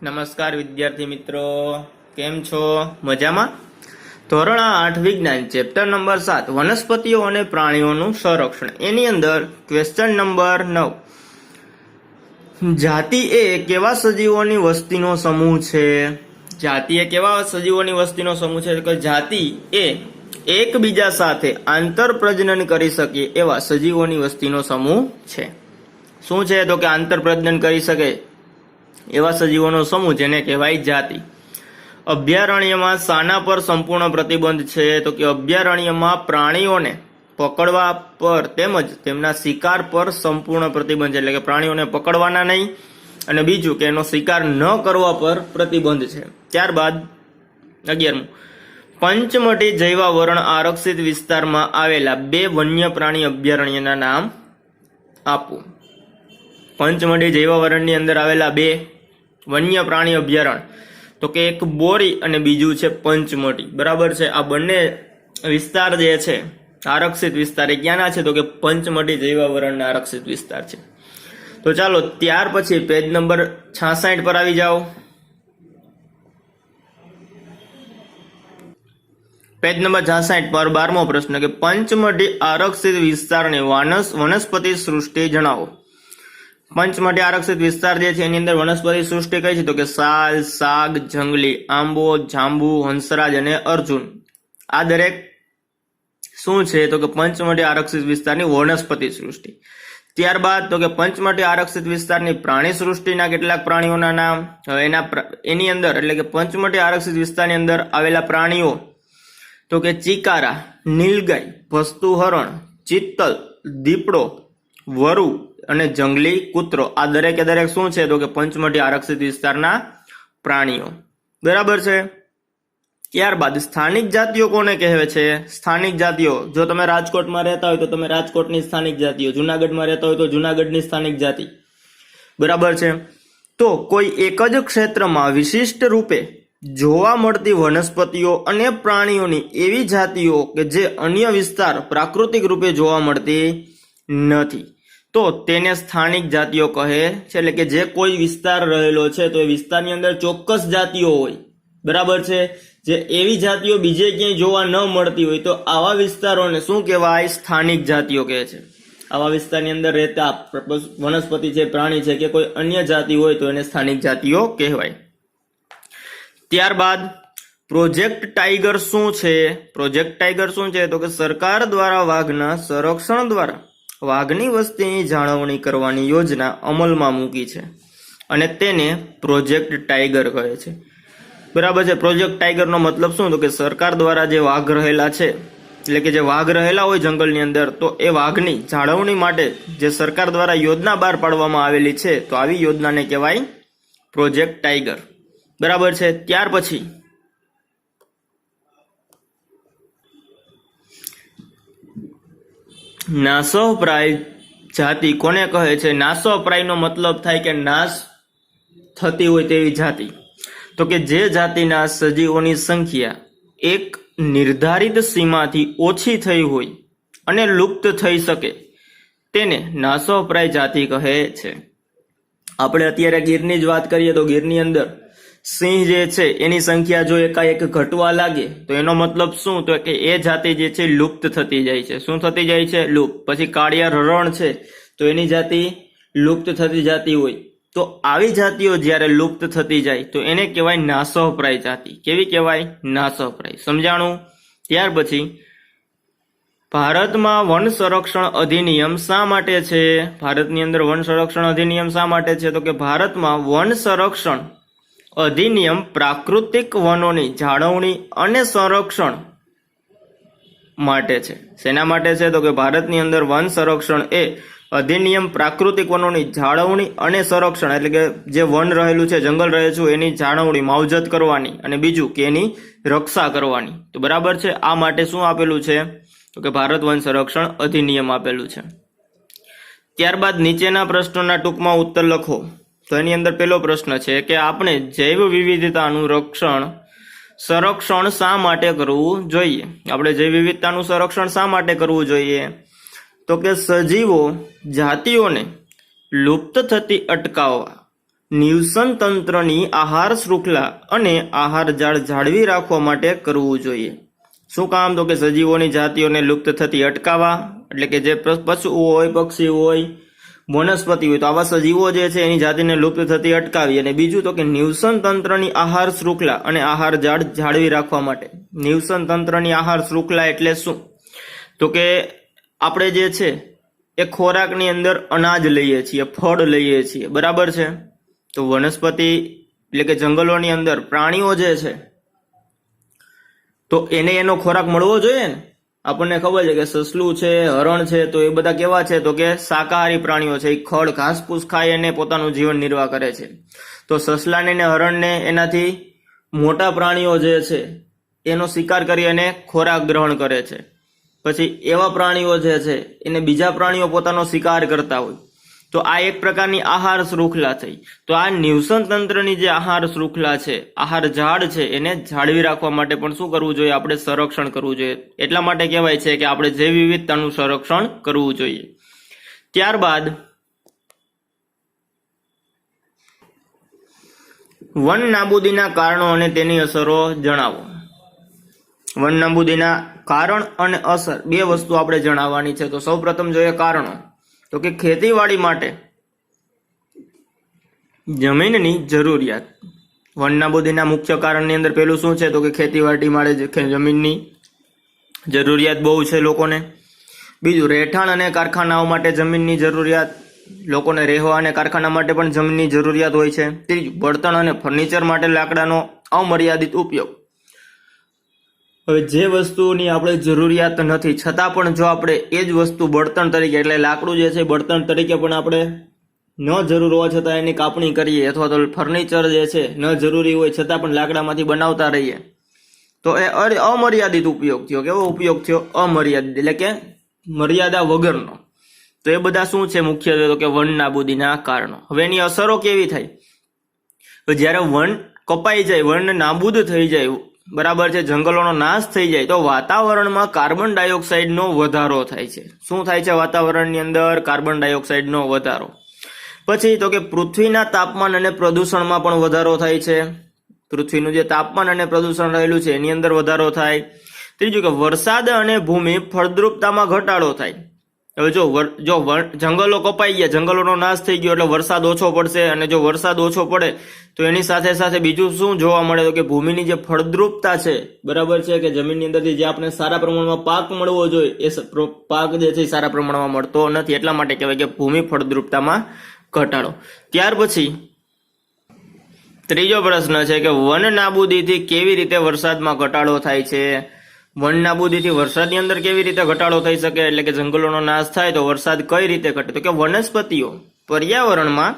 નમસ્કાર વિદ્યાર્થી મિત્રો, કેમ છો? મજામાં? ધોરણ 8 વિજ્ઞાન ચેપ્ટર નંબર 7 વનસ્પતિઓ અને પ્રાણીઓનું સંરક્ષણ, એની અંદર ક્વેશ્ચન નંબર 9, જાતિ એ કેવા સજીવોની વસ્તીનો સમૂહ છે? જાતિ એ કેવા સજીવોની વસ્તીનો સમૂહ છે? કે જાતિ એ એકબીજા સાથે આંતર પ્રજનન કરી શકે એવા સજીવોની વસ્તીનો સમૂહ છે. શું છે? તો કે આંતર પ્રજનન કરી શકે એવા સજીવોનો સમૂહ, જેને કહેવાય જાતિ. અભયારણ્યમાં શાના પર સંપૂર્ણ પ્રતિબંધ છે? તો કે અભયારણ્યમાં પ્રાણીઓને પકડવા પર તેમજ તેમના શિકાર પર સંપૂર્ણ પ્રતિબંધ છે. એટલે કે પ્રાણીઓને પકડવાના નહીં, અને બીજું કે એનો શિકાર ન કરવા પર પ્રતિબંધ છે. ત્યારબાદ 11મું, પંચમઢી જૈવાવરણ આરક્ષિત વિસ્તારમાં આવેલા 2 વન્ય પ્રાણી અભયારણ્યના નામ આપો. પંચમઢી જૈવાવરણની અંદર આવેલા 2 વન્ય પ્રાણી અભયારણ્ય, તો કે એક બોરી અને બીજું છે પંચમઢી. બરાબર છે. આ બંને વિસ્તાર જે છે આરક્ષિત વિસ્તાર, એ ક્યાંના છે? તો કે પંચમઢી જૈવાવરણના આરક્ષિત વિસ્તાર છે. તો ચાલો ત્યાર પછી પેજ નંબર 66 પર આવી જાઓ. પેજ નંબર 66 પર 12મો પ્રશ્ન, કે પંચમઢી આરક્ષિત વિસ્તારની વનસ્પતિ સૃષ્ટિ જણાવો. પંચમઢી આરક્ષિત વિસ્તાર જે છે એની અંદર વનસ્પતિ સૃષ્ટિ કઈ છે? તો કે સાલ, સાગ, જંગલી, આંબો, જાંબુ, હંસરાજ અને અર્જુન. આ દરેક શું છે? તો કે પંચમઢી આરક્ષિત વિસ્તારની વનસ્પતિ સૃષ્ટિ. ત્યારબાદ તો કે પંચમઢી આરક્ષિત વિસ્તારની પ્રાણી સૃષ્ટિના કેટલાક પ્રાણીઓના નામ. હવે એની અંદર એટલે કે પંચમઢી આરક્ષિત વિસ્તારની અંદર આવેલા પ્રાણીઓ, તો કે ચિકારા, નીલગાય, ભસ્તુ હરણ, ચિત્તલ, દીપડો, વરુ અને જંગલી કૂતરો. આ દરેકે દરેક શું છે? તો કે પંચમઢી આરક્ષિત વિસ્તારના પ્રાણીઓ. બરાબર છે. ત્યારબાદ સ્થાનિક જાતિઓ કોને કહેવાય છે? સ્થાનિક જાતિઓ, જો તમે રાજકોટમાં રહેતા હોય તો તમે રાજકોટની સ્થાનિક જાતિઓ, જુનાગઢમાં રહેતા હોય તો જુનાગઢની સ્થાનિક જાતિ. બરાબર છે. તો કોઈ એક જ ક્ષેત્રમાં વિશિષ્ટ રૂપે જોવા મળતી વનસ્પતિઓ અને પ્રાણીઓની એવી જાતિઓ કે જે અન્ય વિસ્તાર પ્રાકૃતિક રૂપે જોવા મળતી નથી, તો તેને સ્થાનિક જાતિઓ કહે છે. એટલે કે જે કોઈ વિસ્તાર રહેલો છે તો એ વિસ્તારની અંદર ચોક્કસ જાતિઓ હોય. બરાબર છે. જે એવી જાતિઓ બીજે ક્યાંય જોવા ન મળતી હોય તો આવા વિસ્તારોને શું કહેવાય? સ્થાનિક જાતિઓ કહે છે. આવા વિસ્તારની અંદર રહેતા વનસ્પતિ છે, પ્રાણી છે કે કોઈ અન્ય જાતિ હોય તો એને સ્થાનિક જાતિઓ કહેવાય. ત્યારબાદ પ્રોજેક્ટ ટાઈગર શું છે? પ્રોજેક્ટ ટાઈગર શું છે? તો કે સરકાર દ્વારા વાઘના સંરક્ષણ દ્વારા વાઘની વસ્તીની જાળવણી કરવાની યોજના અમલમાં મૂકી છે અને તેને પ્રોજેક્ટ ટાઈગર કહે છે. બરાબર છે. પ્રોજેક્ટ ટાઈગરનો મતલબ શું? તો કે સરકાર દ્વારા જે વાઘ રહેલા છે, એટલે કે જે વાઘ રહેલા હોય જંગલની અંદર, તો એ વાઘની જાળવણી માટે જે સરકાર દ્વારા યોજના બહાર પાડવામાં આવેલી છે, તો આવી યોજનાને કહેવાય પ્રોજેક્ટ ટાઈગર. બરાબર છે. ત્યાર પછી નાશપ્રાય જાતિ કોને કહે છે? નાશપ્રાયનો મતલબ થાય કે નાશ થતી હોય તેવી જાતિ. તો કે જે જાતિના સજીવોની સંખ્યા એક નિર્ધારિત સીમાથી ઓછી થઈ હોય અને લુપ્ત થઈ શકે તેને નાશપ્રાય જાતિ કહે છે. આપણે અત્યારે ગીરની જ વાત કરીએ તો ગીરની અંદર સિંહ જે છે એની સંખ્યા જો એકાએક ઘટવા લાગે તો એનો મતલબ શું? તો કે એ જાતિ જે છે લુપ્ત થતી જાય છે. શું થતી જાય છે? લુપ્ત. પછી કાળિયા હરણ છે તો એની જાતિ લુપ્ત થતી જાતી હોય. તો આવી જાતિઓ જ્યારે લુપ્ત થતી જાય તો એને કહેવાય નાશપ્રાય જાતિ. કેવી કહેવાય? નાશપ્રાય. સમજાણું? ત્યાર પછી ભારતમાં વન સંરક્ષણ અધિનિયમ શા માટે છે? ભારતની અંદર વન સંરક્ષણ અધિનિયમ શા માટે છે? તો કે ભારતમાં વન સંરક્ષણ અધિનિયમ પ્રાકૃતિક વનોની જાળવણી અને સંરક્ષણ માટે છે. શેના માટે છે? તો કે ભારતની અંદર વન સંરક્ષણ એ અધિનિયમ પ્રાકૃતિક વનોની જાળવણી અને સંરક્ષણ, એટલે કે જે વન રહેલું છે, જંગલ રહેલું છે, એની જાળવણી, માવજત કરવાની, અને બીજું કે એની રક્ષા કરવાની. તો બરાબર છે. આ માટે શું આપેલું છે? તો કે ભારત વન સંરક્ષણ અધિનિયમ આપેલું છે. ત્યારબાદ નીચેના પ્રશ્નોના ટૂંકમાં ઉત્તર લખો. તો એની અંદર પહેલો પ્રશ્ન છે કે આપણે જૈવ વિવિધતાનું સંરક્ષણ શા માટે કરવું જોઈએ? આપણે જૈવ વિવિધતાનું સંરક્ષણ શા માટે કરવું જોઈએ? તો કે સજીવો જાતિઓને લુપ્ત થતી અટકાવવા નિવસન તંત્રની આહાર શૃંખલા અને આહાર જાળ જાળવી રાખવા માટે કરવું જોઈએ? શું કામ? તો કે સજીવોની જાતિઓને લુપ્ત થતી અટકાવવા, એટલે કે જે પશુઓ હોય, પક્ષી હોય, વનસ્પતિ હોય, તો આવા સજીવો જે છે એની જાતિને લુપ્ત થતી અટકાવી. અને બીજું તો કે નિવસન તંત્રની આહાર શૃંખલા અને આહાર જાળ જાળવી રાખવા માટે. નિવસન તંત્રની આહાર શૃંખલા એટલે શું? તો કે આપણે જે છે એ ખોરાકની અંદર અનાજ લઈએ છીએ, ફળ લઈએ છીએ, બરાબર છે? તો વનસ્પતિ એટલે કે જંગલોની અંદર પ્રાણીઓ જે છે તો એને એનો ખોરાક મળવો જોઈએ ને. આપણને ખબર છે કે સસલું છે, હરણ છે, તો એ બધા કેવા છે? તો કે શાકાહારી પ્રાણીઓ છે. એ ખડ ઘાસપૂસ ખાઈ અને પોતાનું જીવન નિર્વાહ કરે છે. તો સસલાને ને હરણને એનાથી મોટા પ્રાણીઓ જે છે એનો શિકાર કરી અને ખોરાક ગ્રહણ કરે છે. પછી એવા પ્રાણીઓ જે છે એને બીજા પ્રાણીઓ પોતાનો શિકાર કરતા હોય. તો આ એક પ્રકારની આહાર શૃંખલા થઈ. તો આ નિવસન તંત્રની જે આહાર શૃંખલા છે, આહાર ઝાડ છે, એને જાળવી રાખવા માટે પણ શું કરવું જોઈએ? આપણે સંરક્ષણ કરવું જોઈએ. એટલા માટે કહેવાય છે કે આપણે જૈવ વિવિધતાનું સંરક્ષણ કરવું જોઈએ. ત્યારબાદ વન નાબૂદીના કારણો અને તેની અસરો જણાવો. વન નાબૂદીના કારણ અને અસર બે વસ્તુ આપણે જણાવવાની છે. તો સૌપ્રથમ જોઈએ કારણો. તો કે ખેતીવાડી માટે જમીનની જરૂરિયાત. વન નાબૂદીના મુખ્ય કારણની અંદર પેલું શું છે? તો કે ખેતીવાડી માટે જમીનની જરૂરિયાત બહુ છે લોકોને. બીજું રહેઠાણ અને કારખાનાઓ માટે જમીનની જરૂરિયાત. લોકોને રહેવા અને કારખાના માટે પણ જમીનની જરૂરિયાત હોય છે. ત્રીજું બળતણ અને ફર્નિચર માટે લાકડાનો અમર્યાદિત ઉપયોગ. હવે જે વસ્તુની આપણે જરૂરિયાત નથી છતાં પણ જો આપણે એ જ વસ્તુ બળતણ તરીકે, એટલે લાકડું જે છે બળતણ તરીકે પણ આપણે ન જરૂર હોવા છતાં એની કાપણી કરીએ, અથવા તો ફર્નિચર જે છે ન જરૂરી હોય છતાં પણ લાકડામાંથી બનાવતા રહીએ, તો એ અમર્યાદિત ઉપયોગ થયો. કેવો ઉપયોગ થયો? અમર્યાદિત, એટલે કે મર્યાદા વગરનો. તો એ બધા શું છે મુખ્યત્વે? તો કે વન નાબૂદીના કારણો. હવે એની અસરો કેવી થાય? તો જ્યારે વન કપાઈ જાય, વન નાબૂદ થઈ જાય, બરાબર છે, જંગલોનો નાશ થઈ જાય, તો વાતાવરણમાં કાર્બન ડાયોક્સાઇડનો વધારો થાય છે. શું થાય છે વાતાવરણની અંદર? કાર્બન ડાયોક્સાઇડનો વધારો. પછી તો કે પૃથ્વીના તાપમાન અને પ્રદૂષણમાં પણ વધારો થાય છે. પૃથ્વીનું જે તાપમાન અને પ્રદૂષણ રહેલું છે એની અંદર વધારો થાય. ત્રીજું કે વરસાદ અને ભૂમિ ફળદ્રુપતામાં ઘટાડો થાય. હવે જો જંગલો કપાઈ ગયા, જંગલોનો નાશ થઈ ગયો એટલે વરસાદ ઓછો પડશે. અને જો વરસાદ ઓછો પડે તો એની સાથે સાથે બીજું શું જોવા મળે? તો કે ભૂમિની જે ફળદ્રુપતા છે, બરાબર છે, કે જમીનની અંદરથી જે આપણે સારા પ્રમાણમાં પાક મળવો જોઈએ એ પાક જે છે સારા પ્રમાણમાં મળતો નથી. એટલા માટે કહેવાય કે ભૂમિ ફળદ્રુપતામાં ઘટાડો. ત્યાર પછી ત્રીજો પ્રશ્ન છે કે વન નાબૂદીથી કેવી રીતે વરસાદમાં ઘટાડો થાય છે? વન નાબૂદીથી વરસાદની અંદર કેવી રીતે ઘટાડો થઈ શકે? એટલે કે જંગલોનો નાશ થાય તો વરસાદ કઈ રીતે ઘટે? તો કે વનસ્પતિઓ પર્યાવરણમાં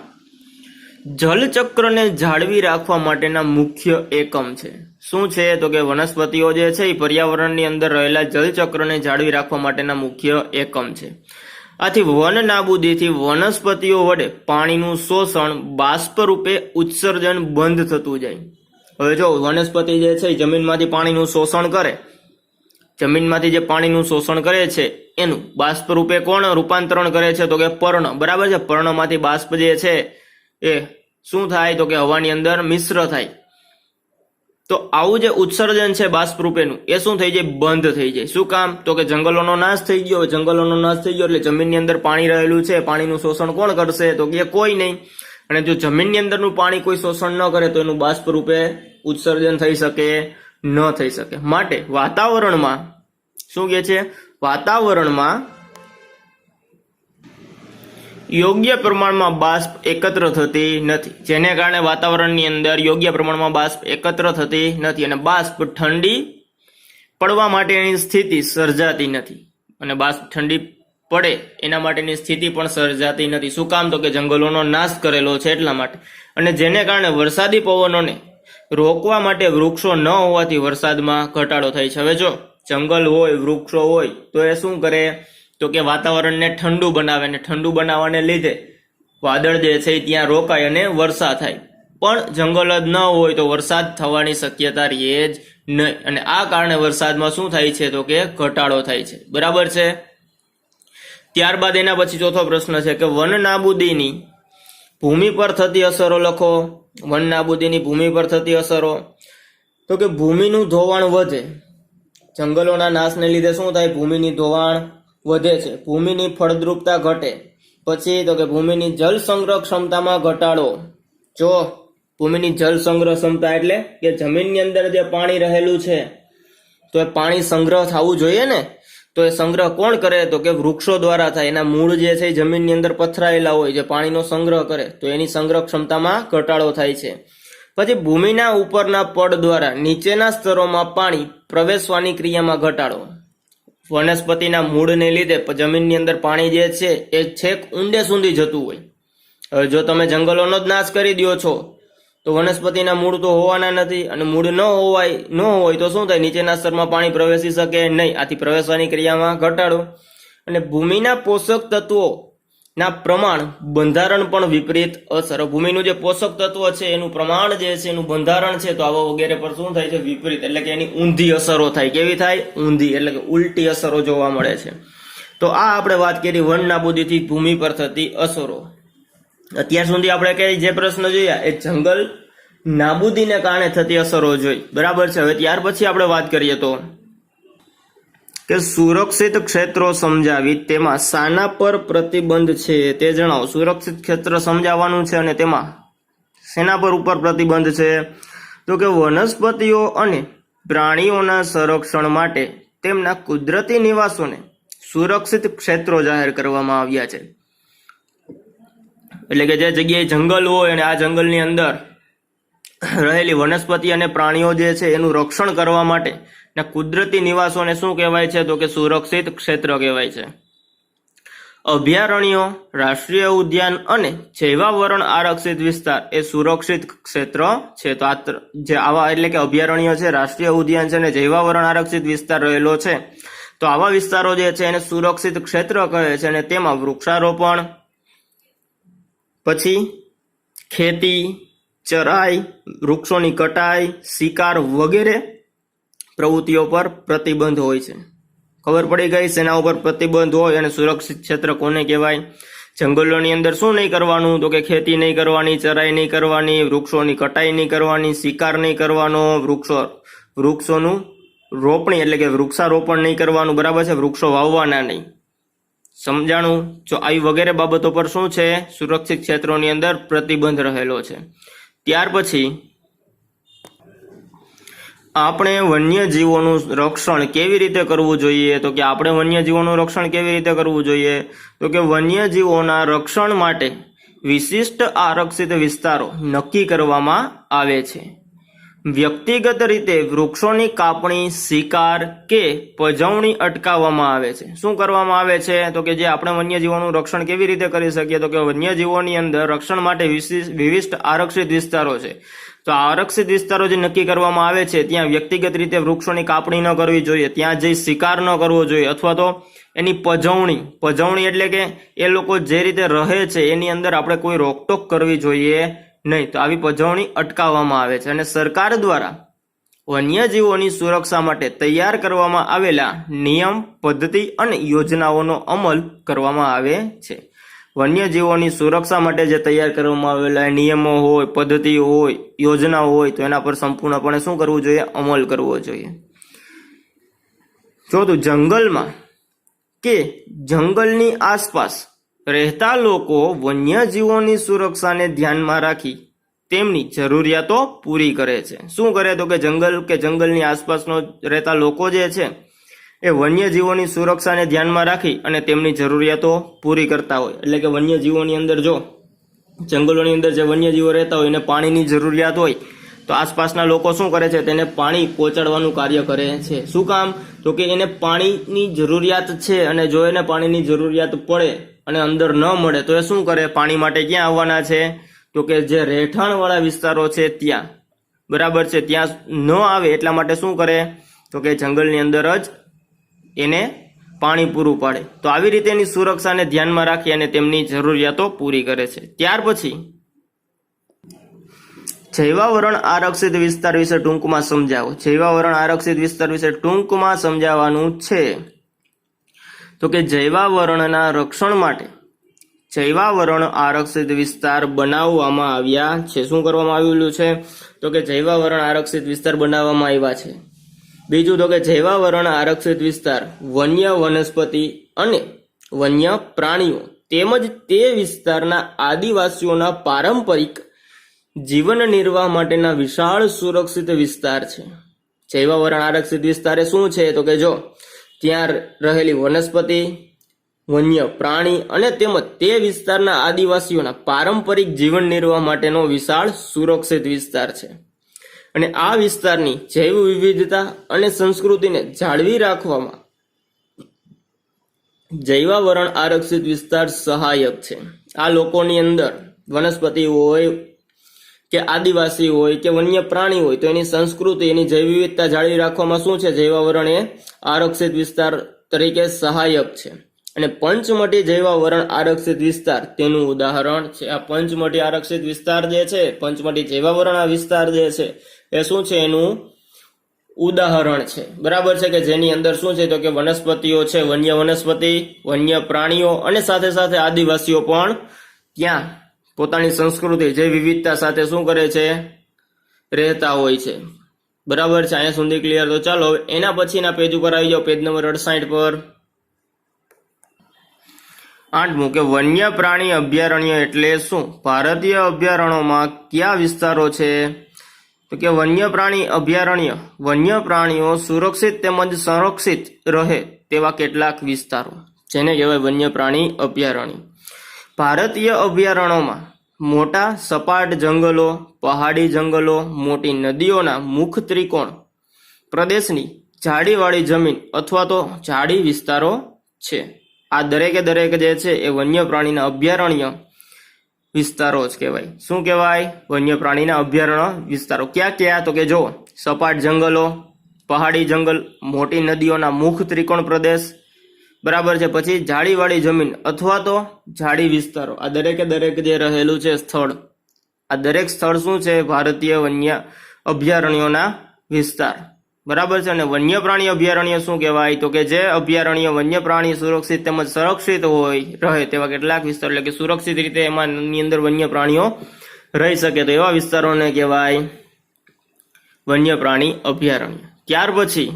જલચક્રને જાળવી રાખવા માટેના મુખ્ય એકમ છે. શું છે? તો કે વનસ્પતિઓ જે છે એ પર્યાવરણની અંદર રહેલા જલચક્રને જાળવી રાખવા માટેના મુખ્ય એકમ છે. આથી વન નાબૂદીથી વનસ્પતિઓ વડે પાણીનું શોષણ બાષ્પ રૂપે ઉત્સર્જન બંધ થતું જાય. હવે જો વનસ્પતિ જે છે જમીનમાંથી પાણીનું શોષણ કરે, જમીનમાંથી જે પાણીનું શોષણ કરે છે એનું બાષ્પ રૂપે કોણ રૂપાંતરણ કરે છે? તો કે પર્ણ, બરાબર છે. પર્ણમાંથી બાષ્પ જે છે એ શું થાય? તો કે હવાની અંદર મિશ્ર થાય. તો આવું જે ઉત્સર્જન છે બાષ્પ રૂપેનું એ શું થઈ જાય? બંધ થઈ જાય. શું કામ? તો કે જંગલોનો નાશ થઈ ગયો. જંગલોનો નાશ થઈ ગયો એટલે જમીનની અંદર પાણી રહેલું છે, પાણીનું શોષણ કોણ કરશે? તો કે કોઈ નહીં. અને જો જમીનની અંદરનું પાણી કોઈ શોષણ ન કરે તો એનું બાષ્પ રૂપે ઉત્સર્જન થઈ શકે ન થઈ શકે. માટે વાતાવરણમાં શું કહે છે? વાતાવરણમાં યોગ્ય પ્રમાણમાં બાષ્પ એકત્ર થતી નથી, જેને કારણે વાતાવરણની અંદર યોગ્ય પ્રમાણમાં બાષ્પ એકત્ર થતી નથી અને બાષ્પ ઠંડી પડવા માટેની સ્થિતિ સર્જાતી નથી. અને બાષ્પ ઠંડી પડે એના માટેની સ્થિતિ પણ સર્જાતી નથી. શું કામ? તો કે જંગલોનો નાશ કરેલો છે એટલા માટે. અને જેને કારણે વરસાદી પવનોને રોકવા માટે વૃક્ષો ન હોવાથી વરસાદમાં ઘટાડો થાય છે. હવે જો જંગલ હોય, વૃક્ષો હોય તો એ શું કરે? તો કે વાતાવરણને ઠંડુ બનાવે, અને ઠંડુ બનાવવાને લીધે વાદળ જે છે ત્યાં રોકાય અને વરસાદ થાય. પણ જંગલ જ ન હોય તો વરસાદ થવાની શક્યતા રહે જ નહીં. અને આ કારણે વરસાદમાં શું થાય છે? તો કે ઘટાડો થાય છે. બરાબર છે. ત્યારબાદ એના પછી ચોથો પ્રશ્ન છે કે વન નાબૂદીની ભૂમિ પર થતી અસરો લખો. વન નાબૂદીની ભૂમિ પર થતી અસરો, તો કે ભૂમિનું ધોવાણ વધે. જંગલોના નાશને લીધે શું થાય? ભૂમિની ધોવાણ વધે છે. ભૂમિની ફળદ્રુપતા ઘટે. પછી તો કે ભૂમિની જળ સંગ્રહ ક્ષમતામાં ઘટાડો. જો ભૂમિની જળ સંગ્રહ ક્ષમતા એટલે કે જમીનની અંદર જે પાણી રહેલું છે તો એ પાણી સંગ્રહ થવું જોઈએ ને, તો એ સંગ્રહ કોણ કરે? તો કે વૃક્ષો દ્વારા થાય. એના મૂળ જે છે એ જમીનની અંદર પથરાયેલા હોય, જે પાણીનો સંગ્રહ કરે, તો એની સંગ્રહ ક્ષમતામાં ઘટાડો થાય છે. પછી ભૂમિના ઉપરના પડ દ્વારા નીચેના સ્તરોમાં પાણી પ્રવેશવાની ક્રિયામાં ઘટાડો. વનસ્પતિના મૂળને લીધે જમીનની અંદર પાણી જે છે એ છેક ઊંડે સુધી જતું હોય. હવે જો તમે જંગલોનો જ નાશ કરી દો છો તો વનસ્પતિના મૂળ તો હોવાના નથી, અને મૂળ ન હોય તો શું થાય? નીચેના સ્તરમાં પાણી પ્રવેશી શકે નહીં. આથી પ્રવેશવાની ક્રિયામાં ઘટાડો. અને ભૂમિના પોષક તત્વોના પ્રમાણ બંધારણ પણ વિપરીત અસર. ભૂમિનું જે પોષક તત્વ છે એનું પ્રમાણ જે છે, એનું બંધારણ છે, તો આવા વગેરે પર શું થાય છે? વિપરીત, એટલે કે એની ઊંધી અસરો થાય. કેવી થાય? ઊંધી, એટલે કે ઉલટી અસરો જોવા મળે છે. તો આ આપણે વાત કરી વન નાબૂદીથી ભૂમિ પર થતી અસરો. અત્યાર સુધી આપણે કઈ જે પ્રશ્ન જોયા એ જંગલ નાબૂદીને કારણે થતી અસરો જોઈ, બરાબર છે. હવે ત્યાર પછી આપણે વાત કરીએ તો કે સુરક્ષિત ક્ષેત્રો સમજાવી તેમાં શાના પર પ્રતિબંધ છે તે જણાવો. સુરક્ષિત ક્ષેત્ર સમજાવવાનું છે અને તેમાં શેના પર ઉપર પ્રતિબંધ છે? તો કે વનસ્પતિઓ અને પ્રાણીઓના સંરક્ષણ માટે તેમના કુદરતી નિવાસોને સુરક્ષિત ક્ષેત્રો જાહેર કરવામાં આવ્યા છે. એટલે કે જે જગ્યાએ જંગલ હોય અને આ જંગલની અંદર રહેલી વનસ્પતિ અને પ્રાણીઓ જે છે એનું રક્ષણ કરવા માટે ના કુદરતી નિવાસોને શું કહેવાય છે? તો કે સુરક્ષિત ક્ષેત્ર કહેવાય છે. અભયારણ્યો, રાષ્ટ્રીય ઉદ્યાન અને જૈવાવરણ આરક્ષિત વિસ્તાર એ સુરક્ષિત ક્ષેત્ર છે. તો આ જે આવા એટલે કે અભયારણ્યો છે, રાષ્ટ્રીય ઉદ્યાન છે અને જૈવાવરણ આરક્ષિત વિસ્તાર રહેલો છે, તો આવા વિસ્તારો જે છે એને સુરક્ષિત ક્ષેત્ર કહે છે. અને તેમાં વૃક્ષારોપણ, પછી ખેતી, ચરાઈ, વૃક્ષોની કટાઈ, શિકાર વગેરે પ્રવૃત્તિઓ પર પ્રતિબંધ હોય છે. ખબર પડી ગઈ સેના ઉપર પ્રતિબંધ હોય. અને સુરક્ષિત ક્ષેત્ર કોને કહેવાય? જંગલોની અંદર શું નહીં કરવાનું? તો કે ખેતી નહીં કરવાની, ચરાઈ નહીં કરવાની, વૃક્ષોની કટાઈ નહીં કરવાની, શિકાર નહીં કરવાનો, વૃક્ષોનું રોપણી એટલે કે વૃક્ષારોપણ નહીં કરવાનું, બરાબર છે. વૃક્ષો વાવવાના નહીં. સમજાણું? જો આવી વગેરે બાબતો પર શું છે? સુરક્ષિત ક્ષેત્રોની અંદર પ્રતિબંધ રહેલો છે. ત્યાર પછી આપણે વન્યજીવોનું રક્ષણ કેવી રીતે કરવું જોઈએ? તો કે આપણે વન્યજીવોનું રક્ષણ કેવી રીતે કરવું જોઈએ? તો કે વન્યજીવોના રક્ષણ માટે વિશિષ્ટ આરક્ષિત વિસ્તારો નક્કી કરવામાં આવે છે. વ્યક્તિગત રીતે વૃક્ષોની કાપણી, શિકાર કે પજવણી અટકાવવામાં આવે છે. શું કરવામાં આવે છે? તો કે જે આપણે વન્યજીવોનું રક્ષણ કેવી રીતે કરી શકીએ? તો કે વન્યજીવોની અંદર રક્ષણ માટે વિશિષ્ટ આરક્ષિત વિસ્તારો છે. તો આરક્ષિત વિસ્તારો જે નક્કી કરવામાં આવે છે ત્યાં વ્યક્તિગત રીતે વૃક્ષોની કાપણી ન કરવી જોઈએ, ત્યાં જઈ શિકાર ન કરવો જોઈએ, અથવા તો એની પજવણી એટલે કે એ લોકો જે રીતે રહે છે એની અંદર આપણે કોઈ રોકટોક કરવી જોઈએ નહીં. તો આવી પજવણી અટકાવવામાં આવે છે. અને સરકાર દ્વારા વન્યજીવોની સુરક્ષા માટે તૈયાર કરવામાં આવેલા નિયમ, પદ્ધતિ અને યોજનાઓનો અમલ કરવામાં આવે છે. વન્યજીવોની સુરક્ષા માટે જે તૈયાર કરવામાં આવેલા નિયમો હોય, પદ્ધતિઓ હોય, યોજનાઓ હોય, તો એના પર સંપૂર્ણપણે શું કરવું જોઈએ? અમલ કરવો જોઈએ. ચોથું, જંગલમાં કે જંગલની આસપાસ રહેતા લોકો વન્યજીવોની સુરક્ષાને ધ્યાનમાં રાખી તેમની જરૂરિયાતો પૂરી કરે છે. શું કરે? તો કે જંગલની આસપાસનો રહેતા લોકો જે છે એ વન્યજીવોની સુરક્ષાને ધ્યાનમાં રાખી અને તેમની જરૂરિયાતો પૂરી કરતા હોય. એટલે કે વન્યજીવોની અંદર જો જંગલોની અંદર જે વન્યજીવો રહેતા હોય એને પાણીની જરૂરિયાત હોય તો આસપાસના લોકો શું કરે છે? તેને પાણી પહોંચાડવાનું કાર્ય કરે છે. શું કામ? તો કે એને પાણીની જરૂરિયાત છે, અને જો એને પાણીની જરૂરિયાત પડે અને અંદર ન મળે તો એ શું કરે? પાણી માટે ક્યાં આવવાના છે? તો કે જે રહેઠાણવાળા વિસ્તારો છે ત્યાં, બરાબર છે, ત્યાં ન આવે એટલા માટે શું કરે? તો કે જંગલની અંદર જ એને પાણી પૂરું પાડે. તો આવી રીતે એની સુરક્ષાને ધ્યાનમાં રાખી અને તેમની જરૂરિયાતો પૂરી કરે છે. ત્યાર પછી જૈવાવરણ આરક્ષિત વિસ્તાર વિશે ટૂંકમાં સમજાવો. જૈવાવરણ આરક્ષિત વિસ્તાર વિશે ટૂંકમાં સમજાવવાનું છે. તો કે જૈવાવરણના રક્ષણ માટે જૈવાવરણ આરક્ષિત વિસ્તાર બનાવવામાં આવ્યા છે. શું કરવામાં આવેલું છે? તો કે જૈવાવરણ આરક્ષિત વિસ્તાર બનાવવામાં આવ્યા છે. બીજું તો કે જૈવાવરણ આરક્ષિત વિસ્તાર વન્ય વનસ્પતિ અને વન્ય પ્રાણીઓ તેમજ તે વિસ્તારના આદિવાસીઓના પારંપરિક જીવન નિર્વાહ માટેના વિશાળ સુરક્ષિત વિસ્તાર છે. જૈવાવરણ આરક્ષિત વિસ્તાર શું છે? તો કે જો ત્યાં રહેલી વનસ્પતિ, વન્ય પ્રાણી અને તેમજ તે વિસ્તારના આદિવાસીઓના પારંપરિક જીવન નિર્વાહ માટેનો વિશાળ સુરક્ષિત વિસ્તાર છે. અને આ વિસ્તારની જૈવ વિવિધતા અને સંસ્કૃતિને જાળવી રાખવામાં જૈવાવરણ આરક્ષિત વિસ્તાર સહાયક છે. આ લોકોની અંદર વનસ્પતિ હોય કે આદિવાસી હોય કે વન્ય પ્રાણી હોય તો એની સંસ્કૃતિ, એની જૈવ વિવિધતા જાળવી રાખવામાં શું છે? જૈવાવરણ એ આરક્ષિત વિસ્તાર તરીકે સહાયક છે. અને પંચમઢી જૈવાવરણ આરક્ષિત વિસ્તાર તેનું ઉદાહરણ છે. આ પંચમઢી આરક્ષિત વિસ્તાર જે છે, પંચમઢી જૈવાવરણ વિસ્તાર જે છે એ શું છે? એનું ઉદાહરણ છે. બરાબર છે, કે જેની અંદર શું છે? તો કે વનસ્પતિઓ છે, વન્ય વનસ્પતિ, વન્ય પ્રાણીઓ અને સાથે સાથે આદિવાસીઓ પણ ત્યાં પોતાની સંસ્કૃતિ, જે વિવિધતા સાથે શું કરે છે? રહેતા હોય છે. બરાબર છે, અહીંયા સુધી ક્લિયર? તો ચાલો એના પછીના પેજ ઉપર આવી જાઓ, પેજ નંબર 68 પર. 8મું કે વન્ય પ્રાણી અભયારણ્ય એટલે શું? ભારતીય અભયારણ્યોમાં કયા વિસ્તારો છે? તો કે વન્ય પ્રાણી અભયારણ્ય વન્ય પ્રાણીઓ સુરક્ષિત તેમજ સંરક્ષિત રહે તેવા કેટલાક વિસ્તારો, જેને કહેવાય વન્ય પ્રાણી અભયારણ્ય. ભારતીય અભયારણ્યોમાં મોટા સપાટ જંગલો, પહાડી જંગલો, મોટી નદીઓના મુખ ત્રિકોણ પ્રદેશની ઝાડીવાળી જમીન અથવા તો ઝાડી વિસ્તારો છે. આ દરેકે દરેક જે છે એ વન્ય પ્રાણીના અભયારણ્ય વિસ્તારો જ કહેવાય. શું કહેવાય? વન્ય પ્રાણીના અભયારણ્ય વિસ્તારો. ક્યાં ક્યાં? તો કે જો સપાટ જંગલો, પહાડી જંગલ, મોટી નદીઓના મુખ ત્રિકોણ પ્રદેશ, બરાબર છે, પછી ઝાડીવાળી જમીન અથવા તો ઝાડી વિસ્તારો. આ દરેકે દરેક જે રહેલું છે સ્થળ, આ દરેક સ્થળ શું છે? ભારતીય વન્ય અભયારણ્યોના વિસ્તાર. બરાબર છે. અને વન્ય પ્રાણી અભયારણ્ય શું કહેવાય? તો કે જે અભયારણ્ય વન્ય પ્રાણી સુરક્ષિત તેમજ સંરક્ષિત હોય રહે તેવા કેટલાક વિસ્તાર, એટલે કે સુરક્ષિત રીતે એમાંની અંદર વન્ય પ્રાણીઓ રહી શકે તો એવા વિસ્તારોને કહેવાય વન્ય પ્રાણી અભયારણ્ય. ત્યાર પછી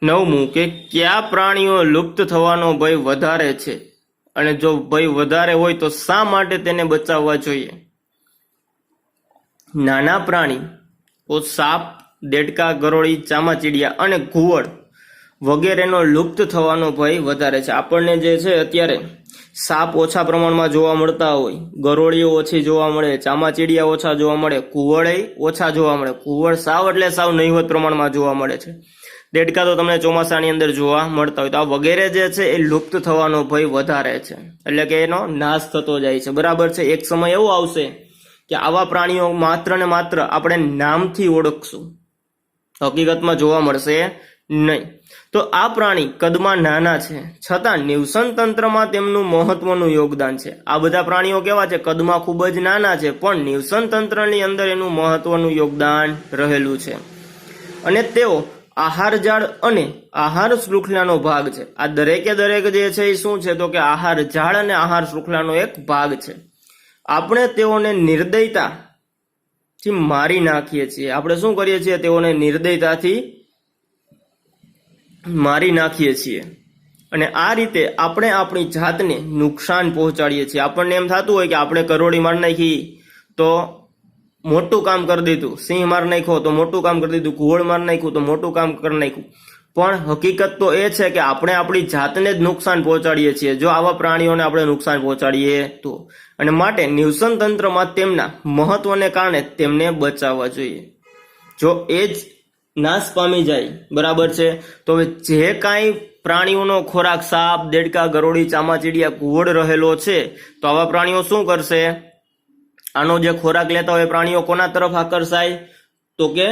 9મું કે કયા પ્રાણીઓ લુપ્ત થવાનો ભય વધારે છે? અને જો ભય વધારે હોય તો શા માટે તેને બચાવવા જોઈએ? નાના પ્રાણી સાપ, દેડકા, ગરોળી, ચામાચીડિયા અને ઘુવડ વગેરેનો લુપ્ત થવાનો ભય વધારે છે. આપણને જે છે અત્યારે સાપ ઓછા પ્રમાણમાં જોવા મળતા હોય, ગરોળીઓ ઓછી જોવા મળે, ચામાચીડિયા ઓછા જોવા મળે, ઘુવડ ઓછા જોવા મળે. ઘુવડ સાવ એટલે સાવ નહિવત પ્રમાણમાં જોવા મળે છે. દેડકા તો તમને ચોમાસાની અંદર જોવા મળતા હોય. તો આ વગેરે જે છે એ લુપ્ત થવાનો ભય વધારે છે, એટલે કે એનો નાશ થતો જાય છે. બરાબર છે. એક સમય એવો આવશે કે આવા પ્રાણીઓ માત્ર ને માત્ર આપણે નામથી ઓળખશું, હકીકતમાં જોવા મળશે નહીં. તો આ પ્રાણી કદમાં નાના છે છતાં નિવસન તંત્રમાં તેમનું મહત્વનું યોગદાન છે. આ બધા પ્રાણીઓ કેવા છે? કદમાં ખૂબ જ નાના છે, પણ નિવસન તંત્રની અંદર એનું મહત્વનું યોગદાન રહેલું છે. અને તેઓ આહાર ઝાડ અને આહાર શૃંખલાનો ભાગ છે. આ દરેકે દરેક જે છે એ શું છે? તો કે આહાર ઝાડ અને આહાર શૃંખલાનો એક ભાગ છે. આપણે તેઓને નિર્દયતાથી મારી નાખીએ છીએ. આપણે શું કરીએ છીએ? તેઓને નિર્દયતાથી મારી નાખીએ છીએ. અને આ રીતે આપણે આપણી જાતને નુકસાન પહોંચાડીએ છીએ. આપણને એમ થતું હોય કે આપણે કરોડી મારી નાખી તો મોટું કામ કરી દીધું, સિંહ માર નાખ્યો તો મોટું કામ કરી દીધું, ઘુવડ માર નાખ્યું તો મોટું કામ કરી નાખ્યું. પણ હકીકત તો એ છે કે આપણે આપણી જાતને જ નુકસાન પહોંચાડીએ છીએ જો આવા પ્રાણીઓને આપણે નુકસાન પહોંચાડીએ તો. અને માટે નિવસન તંત્રમાં તેમના મહત્વને કારણે તેમને બચાવવા જોઈએ. જો એ જ નાશ પામી જાય, બરાબર છે, તો હવે જે કાંઈ પ્રાણીઓનો ખોરાક સાપ, દેડકા, ગરોળી, ચામાચીડિયા, ઘુવડ રહેલો છે તો આવા પ્રાણીઓ શું કરશે? આનો જે ખોરાક લેતા હોય પ્રાણીઓ કોના તરફ આકર્ષાય? તો કે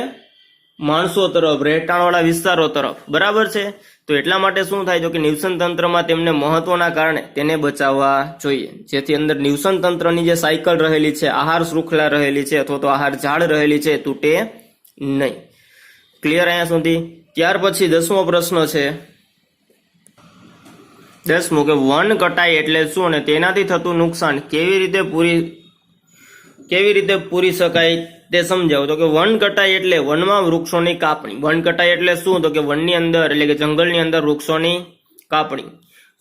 માણસો તરફ, રહેઠાણવાળા વિસ્તારો તરફ. બરાબર છે. તો એટલા માટે શું થાય? તો કે નિવસન તંત્રમાં તેમને મહત્વના કારણે તેને બચાવવા જોઈએ, જેથી અંદર નિવસન તંત્રની જે સાયકલ રહેલી છે, આહાર શૃંખલા રહેલી છે અથવા તો આહાર ઝાડ રહેલી છે તૂટે નહીં. ક્લિયર અહીંયા સુધી? ત્યાર પછી 10મો પ્રશ્ન છે 10મું કે વન કટાઈ એટલે શું અને તેનાથી થતું નુકસાન કેવી રીતે પૂરી શકાય તે સમજાવો. તો કે વન કટાઈ એટલે વનમાં વૃક્ષોની કાપણી. વન કટાઈ એટલે શું? તો કે વનની અંદર એટલે કે જંગલની અંદર વૃક્ષોની કાપણી.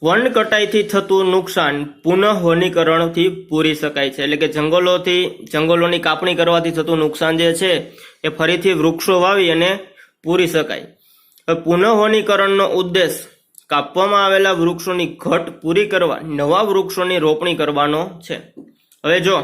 વન કટાઈથી થતું નુકસાન પુનઃ વનીકરણથી પૂરી શકાય છે. એટલે કે જંગલોની કાપણી કરવાથી થતું નુકસાન જે છે એ ફરીથી વૃક્ષો વાવી અને પૂરી શકાય. પુનઃ વનીકરણનો ઉદ્દેશ કાપવામાં આવેલા વૃક્ષોની ઘટ પૂરી કરવા નવા વૃક્ષોની રોપણી કરવાનો છે. હવે જો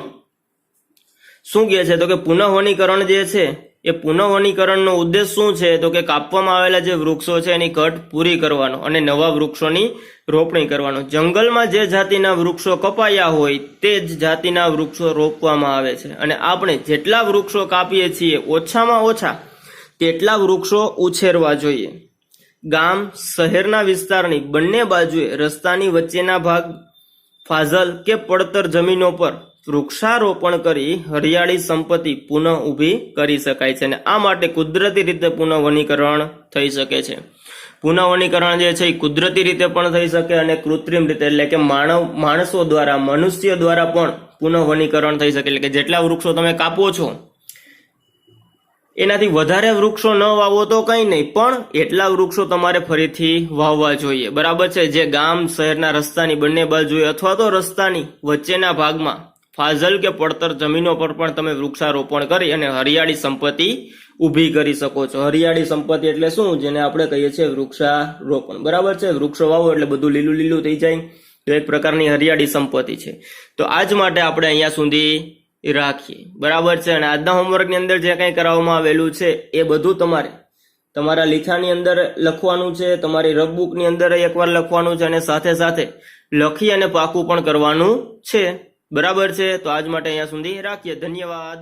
શું કહે છે તો કે પુનઃ વનીકરણ જે છે એ પુનઃ વનીકરણનો ઉદ્દેશ શું છે તો કે કાપવામાં આવેલા જે વૃક્ષો છે એની ઘટ પૂરી કરવાનો અને નવા વૃક્ષોની રોપણી કરવાનો. જંગલમાં જે જાતિના વૃક્ષો કપાયા હોય તે જ જાતિના વૃક્ષો રોપવામાં આવે છે અને આપણે જેટલા વૃક્ષો કાપીએ છીએ ઓછામાં ઓછા તેટલા વૃક્ષો ઉછેરવા જોઈએ. ગામ શહેરના વિસ્તારની બંને બાજુએ રસ્તાની વચ્ચેના ભાગ ફાજલ કે પડતર જમીનો પર વૃક્ષારોપણ કરી હરિયાળી સંપત્તિ પુનઃ ઊભી કરી શકાય છે અને આ માટે કુદરતી રીતે પુનઃ વનીકરણ થઈ શકે છે. પુનઃ વનીકરણ જે છે એ કુદરતી રીતે પણ થઈ શકે અને કૃત્રિમ રીતે એટલે કે માણસો દ્વારા મનુષ્ય દ્વારા પણ પુનઃ વનીકરણ થઈ શકે. એટલે કે જેટલા વૃક્ષો તમે કાપો છો એનાથી વધારે વૃક્ષો ન વાવો તો કંઈ નહીં, પણ એટલા વૃક્ષો તમારે ફરીથી વાવવા જોઈએ. બરાબર છે. જે ગામ શહેરના રસ્તાની બંને બાજુએ અથવા તો રસ્તાની વચ્ચેના ભાગમાં ફાજલ કે પડતર જમીનો પર પણ તમે વૃક્ષારોપણ કરી અને હરિયાળી સંપત્તિ ઊભી કરી શકો છો. હરિયાળી સંપત્તિ એટલે શું? જેને આપણે કહીએ છીએ વૃક્ષારોપણ. બરાબર છે. વૃક્ષો વાવો એટલે બધું લીલું લીલું થઈ જાય તો એક પ્રકારની હરિયાળી સંપત્તિ છે. તો આજ માટે આપણે અહીંયા સુધી રાખીએ. બરાબર છે. અને આજના હોમવર્કની અંદર જે કંઈ કરાવવામાં આવેલું છે એ બધું તમારે તમારા લેખાની અંદર લખવાનું છે, તમારી રફબુકની અંદર એકવાર લખવાનું છે અને સાથે સાથે લખી અને પાકું પણ કરવાનું છે. બરાબર છે. તો આજ માટે અહીંયા સુધી રાખીએ. ધન્યવાદ.